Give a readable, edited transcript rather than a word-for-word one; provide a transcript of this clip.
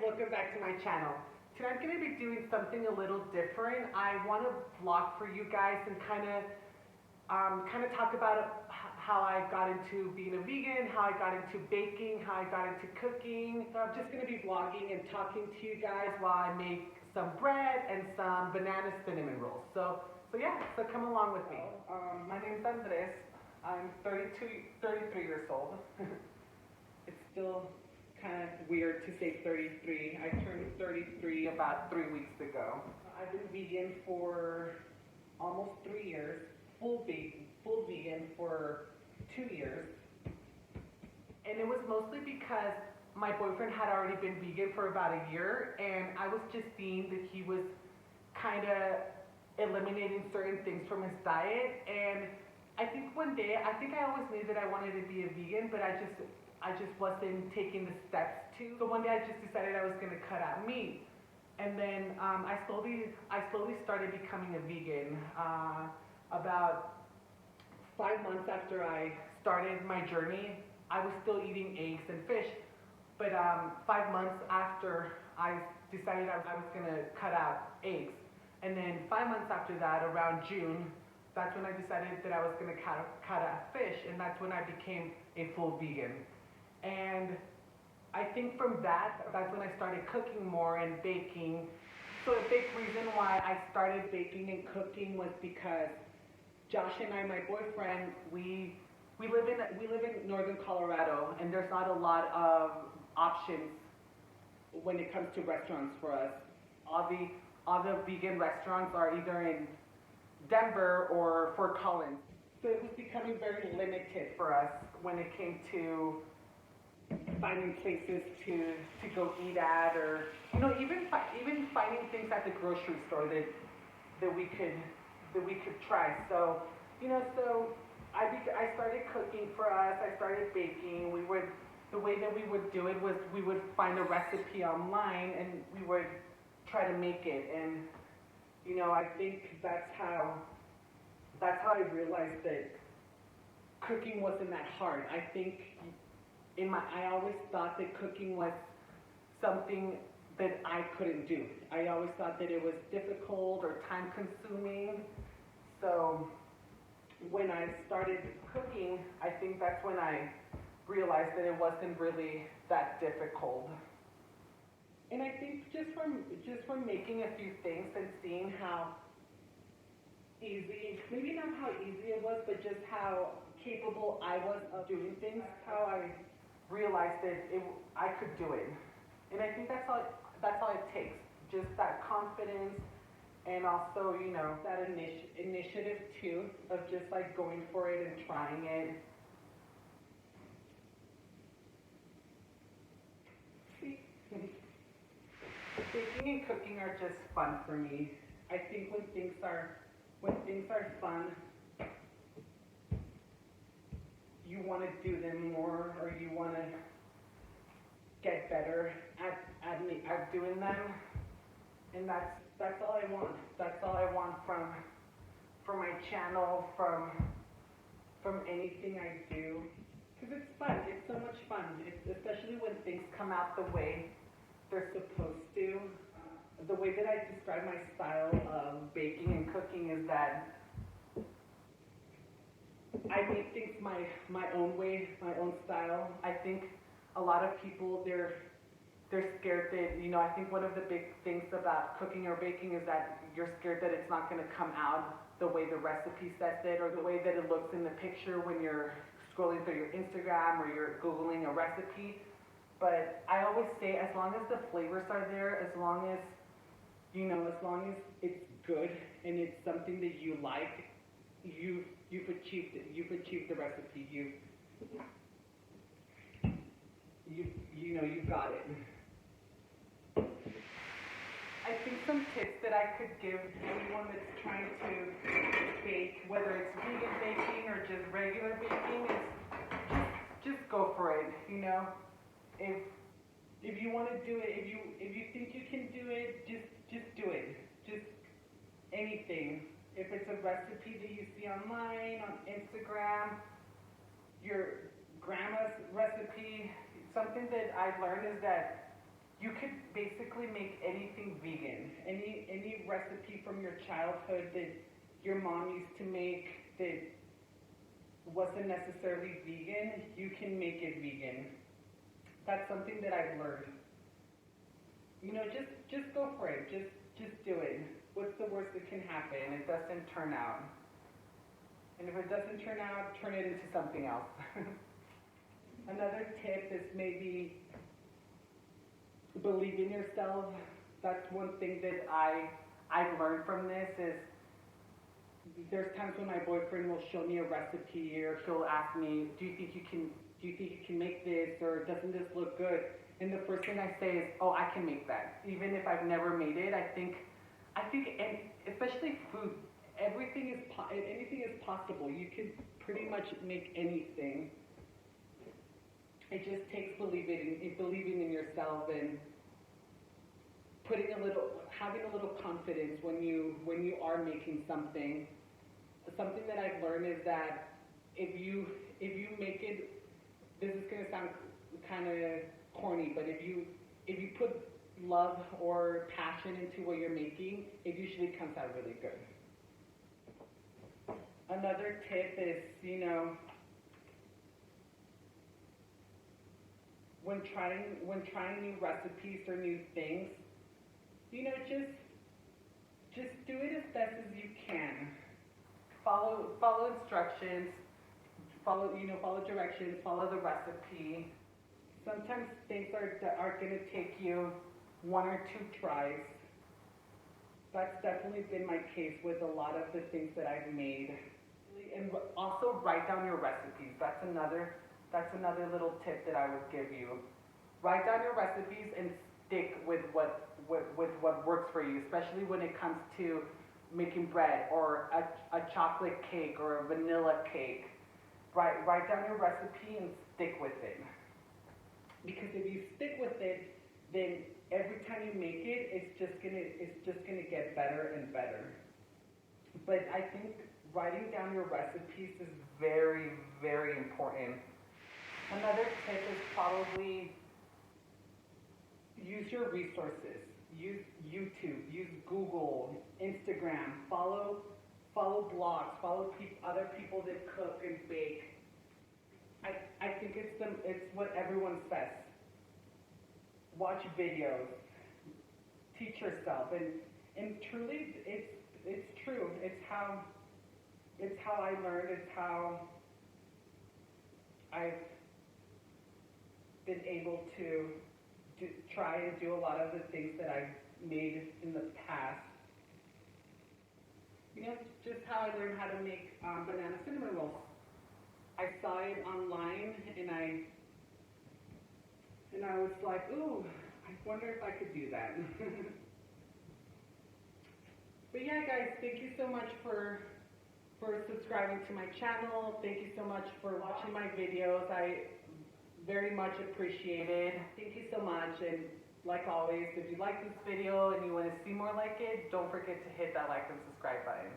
welcome back to my channel. Today I'm going to be doing something a little different. I want to vlog for you guys and kind of talk about how I got into being a vegan, how I got into baking, how I got into cooking. So I'm just going to be vlogging and talking to you guys while I make some bread and some banana cinnamon rolls. So yeah, so come along with me. My name's Andres. I'm 33 years old. It's still kind of weird to say 33. I turned 33 about 3 weeks ago. I've been vegan for almost 3 years, full vegan for 2 years. And it was mostly because my boyfriend had already been vegan for about a year, and I was just seeing that he was kind of eliminating certain things from his diet. And I think one day, I think I always knew that I wanted to be a vegan, but I just wasn't taking the steps to. So one day I just decided I was going to cut out meat. And then I slowly started becoming a vegan. About 5 months after I started my journey, I was still eating eggs and fish. But 5 months after I decided I was going to cut out eggs. And then 5 months after that, around June, that's when I decided that I was going to cut out fish. And that's when I became a full vegan. And I think from that's when I started cooking more and baking. So a big reason why I started baking and cooking was because Josh and I, my boyfriend, we live in northern Colorado, and there's not a lot of options when it comes to restaurants for us. All the vegan restaurants are either in Denver or Fort Collins. So it was becoming very limited for us when it came to finding places to go eat at, or even finding things at the grocery store that we could try. So so I started cooking for us. I started baking. The way that we would do it was we would find a recipe online and we would try to make it. And I think that's how I realized that cooking wasn't that hard. I think I always thought that cooking was something that I couldn't do. I always thought that it was difficult or time consuming. So when I started cooking, I think that's when I realized that it wasn't really that difficult. And I think just from making a few things and seeing how easy, maybe not how easy it was, but just how capable I was of doing things, how I realized that I could do it. And I think that's all it takes, just that confidence, and also that initiative too, of just like going for it and trying it. See, baking and cooking are just fun for me. I think when things are fun, you want to do them more, or you want to get better at doing them, and that's all I want. That's all I want from my channel, from anything I do, because it's fun. It's so much fun. Especially when things come out the way they're supposed to. The way that I describe my style of baking and cooking is that I make things my own way, my own style. I think a lot of people, they're scared that, I think one of the big things about cooking or baking is that you're scared that it's not going to come out the way the recipe says it, or the way that it looks in the picture when you're scrolling through your Instagram or you're Googling a recipe. But I always say, as long as the flavors are there, as long as it's good and it's something that you like, you've achieved it. You've achieved the recipe. You've got it. I think some tips that I could give anyone that's trying to bake, whether it's vegan baking or just regular baking, is just go for it. If you want to do it, if you think you can do it, just do it. Just anything. If it's a recipe that you see online, on Instagram, your grandma's recipe, something that I've learned is that you could basically make anything vegan. Any recipe from your childhood that your mom used to make that wasn't necessarily vegan, you can make it vegan. That's something that I've learned. You know, just go for it. Just do it. What's the worst that can happen? It doesn't turn out. And if it doesn't turn out, turn it into something else. Another tip is maybe believe in yourself. That's one thing that I've learned from this is there's times when my boyfriend will show me a recipe or he'll ask me, do you think you can make this, or doesn't this look good? And the first thing I say is, oh, I can make that. Even if I've never made it, I think, and especially food, anything is possible. You can pretty much make anything. It just takes believing in yourself and having a little confidence when you are making something. Something that I've learned is that if you make it, this is gonna sound kind of corny, but if you put love or passion into what you're making, it usually comes out really good. Another tip is, you know, when trying new recipes or new things, you know, just do it as best as you can. Follow instructions, follow directions, follow the recipe. Sometimes things are going to take you 1 or 2 tries. That's definitely been my case with a lot of the things that I've made. And also write down your recipes. That's another little tip that I would give you. Write down your recipes and stick with what works for you, especially when it comes to making bread or a chocolate cake or a vanilla cake. Write down your recipe and stick with it. Because if you stick with it, then every time you make it, it's just gonna get better and better. But I think writing down your recipes is very, very important. Another tip is probably use your resources. Use YouTube, use Google, Instagram, follow blogs, follow other people that cook and bake. I think it's what everyone says. Watch videos, teach yourself, and truly it's true. It's how I learned. It's how I've been able to try and do a lot of the things that I've made in the past. You know, just how I learned how to make banana cinnamon rolls. I saw it online and I was like, ooh, I wonder if I could do that. But yeah, guys, thank you so much for subscribing to my channel. Thank you so much for watching my videos. I very much appreciate it. Thank you so much. And like always, if you like this video and you want to see more like it, don't forget to hit that like and subscribe button.